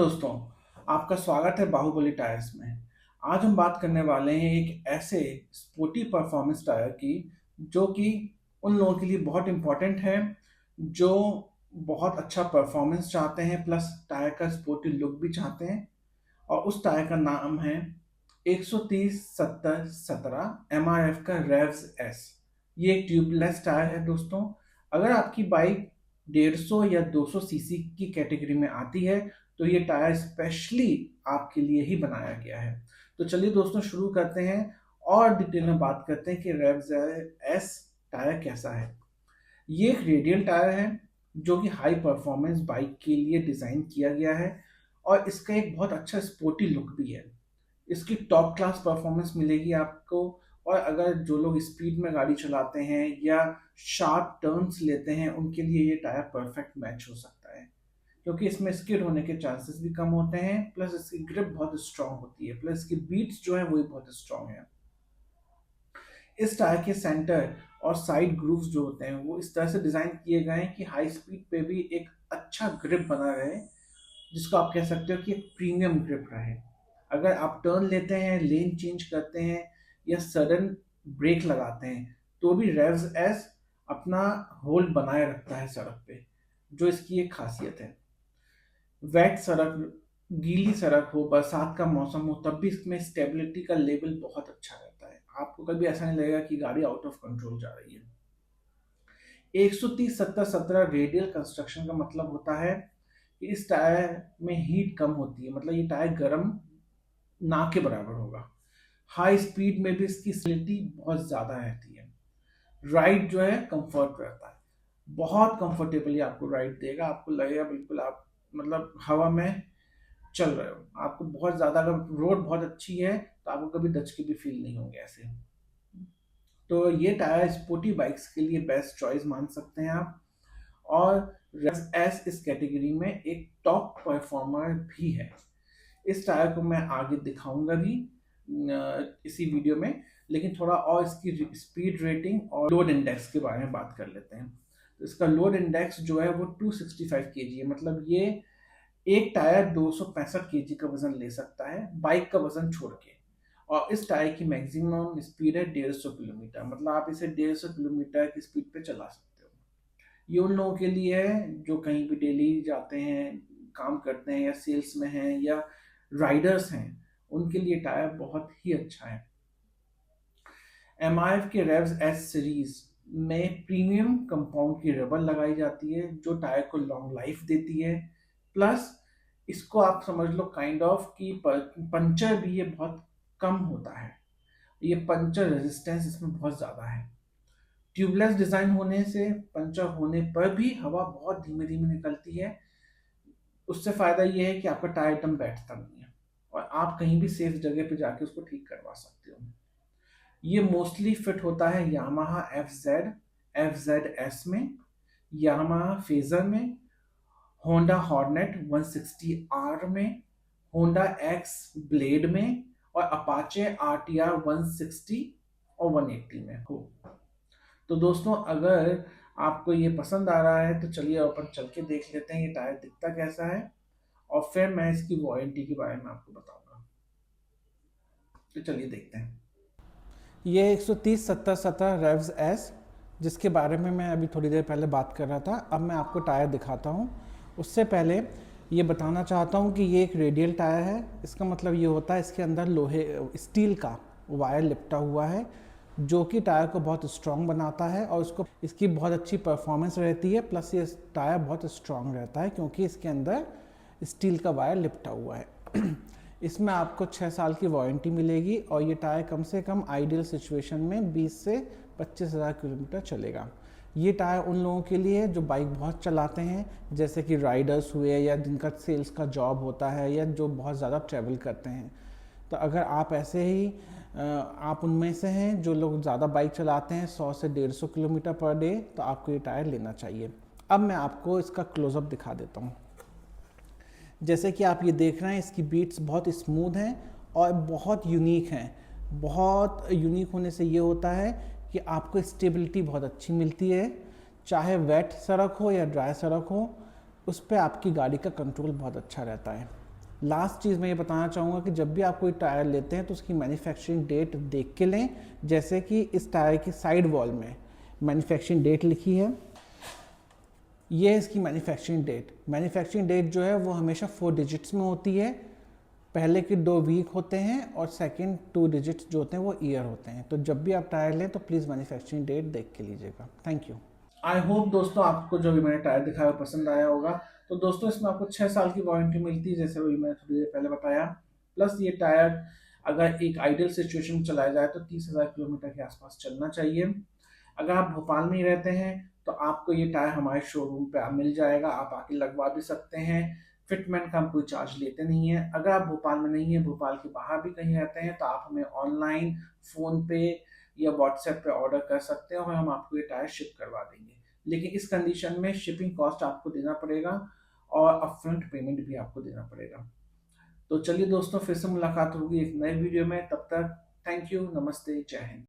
दोस्तों, आपका स्वागत है बाहुबली टायर्स में। आज हम बात करने वाले हैं एक ऐसे स्पोर्टी परफॉर्मेंस टायर की जो कि उन लोगों के लिए बहुत इम्पोर्टेंट है जो बहुत अच्छा परफॉर्मेंस चाहते हैं प्लस टायर का स्पोर्टी लुक भी चाहते हैं। और उस टायर का नाम है 130-70-17 MRF का रेव्स एस। ये एक ट्यूबलेस टायर है दोस्तों। अगर आपकी बाइक 150 या 200 सीसी की कैटेगरी में आती है तो ये टायर स्पेशली आपके लिए ही बनाया गया है। तो चलिए दोस्तों शुरू करते हैं और डिटेल में बात करते हैं कि रेव्स एस टायर कैसा है। ये एक रेडियल टायर है जो कि हाई परफॉर्मेंस बाइक के लिए डिजाइन किया गया है और इसका एक बहुत अच्छा स्पोर्टी लुक भी है। इसकी टॉप क्लास परफॉर्मेंस मिलेगी आपको। और अगर जो लोग स्पीड में गाड़ी चलाते हैं या शार्प टर्न्स लेते हैं उनके लिए ये टायर परफेक्ट मैच हो सकता है, क्योंकि इसमें स्किड होने के चांसेस भी कम होते हैं, प्लस इसकी ग्रिप बहुत स्ट्रांग होती है, प्लस इसकी बीट्स जो है वो भी बहुत स्ट्रांग है। इस टायर के सेंटर और साइड ग्रूव्स जो होते हैं वो इस तरह से डिजाइन किए गए हैं कि हाई स्पीड पे भी एक अच्छा ग्रिप बना रहे, जिसको आप कह सकते हो कि एक प्रीमियम ग्रिप रहे। अगर आप टर्न लेते हैं, लेन चेंज करते हैं या सडन ब्रेक लगाते हैं तो भी रेव्स एस अपना होल्ड बनाए रखता है सड़क पे, जो इसकी एक खासियत है। वेट सड़क, गीली सड़क हो, बरसात का मौसम हो, तब भी इसमें स्टेबिलिटी का लेवल बहुत अच्छा रहता है। आपको कभी ऐसा नहीं लगेगा कि गाड़ी आउट ऑफ कंट्रोल जा रही है। 130-70-17 रेडियल कंस्ट्रक्शन का मतलब होता है कि इस टायर में हीट कम होती है, मतलब ये टायर गर्म ना के बराबर होगा। हाई स्पीड में भी इसकी स्टेबिलिटी बहुत ज्यादा रहती है। राइड जो है कंफर्ट रहता है, बहुत कंफर्टेबली आपको राइड देगा। आपको लगेगा बिल्कुल आप मतलब हवा में चल रहे हो। आपको बहुत ज्यादा, अगर रोड बहुत अच्छी है तो आपको कभी दचके भी फील नहीं होंगे ऐसे। तो ये टायर स्पोर्टी बाइक्स के लिए बेस्ट चॉइस मान सकते हैं आप। और एस इस कैटेगरी में एक टॉप परफॉर्मर भी है। इस टायर को मैं आगे दिखाऊंगा भी इसी वीडियो में, लेकिन थोड़ा और इसकी स्पीड रेटिंग और लोड इंडेक्स के बारे में बात कर लेते हैं। तो इसका लोड इंडेक्स जो है वो 265 kg है, मतलब ये एक टायर 265 kg का वजन ले सकता है बाइक का वजन छोड़ के। और इस टायर की मैक्सिमम स्पीड है 150 किलोमीटर, मतलब आप इसे 150 किलोमीटर की स्पीड पे चला सकते हो। ये उन लोगों के लिए है जो कहीं भी डेली जाते हैं, काम करते हैं, या सेल्स में हैं, या राइडर्स हैं, उनके लिए टायर बहुत ही अच्छा है। MRF के रेव्स एस सीरीज में प्रीमियम कंपाउंड की रबर लगाई जाती है जो टायर को लॉन्ग लाइफ देती है। प्लस इसको आप समझ लो काइंड ऑफ कि पंचर भी ये बहुत कम होता है। ये पंचर रेजिस्टेंस इसमें बहुत ज्यादा है। ट्यूबलेस डिजाइन होने से पंचर होने पर भी हवा बहुत धीमे धीमे निकलती है। उससे फायदा ये है कि आपका टायर एकदम बैठता नहीं है और आप कहीं भी सेफ जगह पे जाके उसको ठीक करवा सकते हो। ये मोस्टली फिट होता है यामाहा FZ में, यामाहा फेजर में, होंडा हॉर्नेट 160R में, होंडा एक्स ब्लेड में, और अपाचे RTR 160 और 180 में हो। तो दोस्तों अगर आपको ये पसंद आ रहा है तो चलिए अपन चल के देख लेते हैं ये टायर दिखता कैसा है, और फिर मैं इसकी वारंटी के बारे में आपको बताऊंगा। तो चलिए देखते हैं। ये 130-70-17 रेव्स एस, जिसके बारे में मैं अभी थोड़ी देर पहले बात कर रहा था, अब मैं आपको टायर दिखाता हूँ। उससे पहले ये बताना चाहता हूँ कि ये एक रेडियल टायर है। इसका मतलब ये होता है इसके अंदर लोहे स्टील का वायर लिपटा हुआ है जो कि टायर को बहुत स्ट्रॉन्ग बनाता है और इसकी बहुत अच्छी परफॉर्मेंस रहती है। प्लस ये टायर बहुत स्ट्रॉन्ग रहता है क्योंकि इसके अंदर स्टील का वायर लिपटा हुआ है। इसमें आपको 6 साल की वारंटी मिलेगी और ये टायर कम से कम आइडियल सिचुएशन में 20 से 25,000 किलोमीटर चलेगा। ये टायर उन लोगों के लिए जो बाइक बहुत चलाते हैं, जैसे कि राइडर्स हुए या जिनका सेल्स का जॉब होता है या जो बहुत ज़्यादा ट्रैवल करते हैं। तो अगर आप ऐसे ही आप उनमें से हैं जो लोग ज़्यादा बाइक चलाते हैं 100 से 150 किलोमीटर पर डे, तो आपको ये टायर लेना चाहिए। अब मैं आपको इसका क्लोजअप दिखा देता हूँ। जैसे कि आप ये देख रहे हैं इसकी बीट्स बहुत स्मूथ हैं और बहुत यूनिक हैं। बहुत यूनिक होने से ये होता है कि आपको स्टेबिलिटी बहुत अच्छी मिलती है, चाहे वेट सड़क हो या ड्राई सड़क हो, उस पर आपकी गाड़ी का कंट्रोल बहुत अच्छा रहता है। लास्ट चीज़ मैं ये बताना चाहूँगा कि जब भी आप कोई टायर लेते हैं तो उसकी मैन्युफैक्चरिंग डेट देख के लें। जैसे कि इस टायर की साइड वॉल में मैन्युफैक्चरिंग डेट लिखी है, ये है इसकी मैन्युफैक्चरिंग डेट। मैन्युफैक्चरिंग डेट जो है वो हमेशा 4 डिजिट्स में होती है। पहले के 2 वीक होते हैं और सेकंड 2 डिजिट्स जो होते हैं वो ईयर होते हैं। तो जब भी आप टायर लें तो प्लीज़ मैन्युफैक्चरिंग डेट देख के लीजिएगा। Thank you. आई होप दोस्तों आपको जो भी मैंने टायर दिखाया पसंद आया होगा। तो दोस्तों इसमें आपको 6 साल की वारंटी मिलती है, जैसे वही मैंने थोड़ी देर पहले बताया। प्लस ये टायर अगर एक आइडियल सिचुएशन में चलाया जाए तो 30,000 किलोमीटर के आसपास चलना चाहिए। अगर आप भोपाल में ही रहते हैं तो आपको ये टायर हमारे शोरूम पे मिल जाएगा, आप आके लगवा भी सकते हैं। फिटमेंट का हम कोई चार्ज लेते नहीं है। अगर आप भोपाल में नहीं है, भोपाल के बाहर भी कहीं रहते हैं, तो आप हमें ऑनलाइन, फ़ोन पे या व्हाट्सएप पे ऑर्डर कर सकते हैं और हम आपको ये टायर शिप करवा देंगे। लेकिन इस कंडीशन में शिपिंग कॉस्ट आपको देना पड़ेगा और अपफ्रंट पेमेंट भी आपको देना पड़ेगा। तो चलिए दोस्तों, फिर से मुलाकात होगी एक नए वीडियो में। तब तक थैंक यू, नमस्ते, जय हिंद।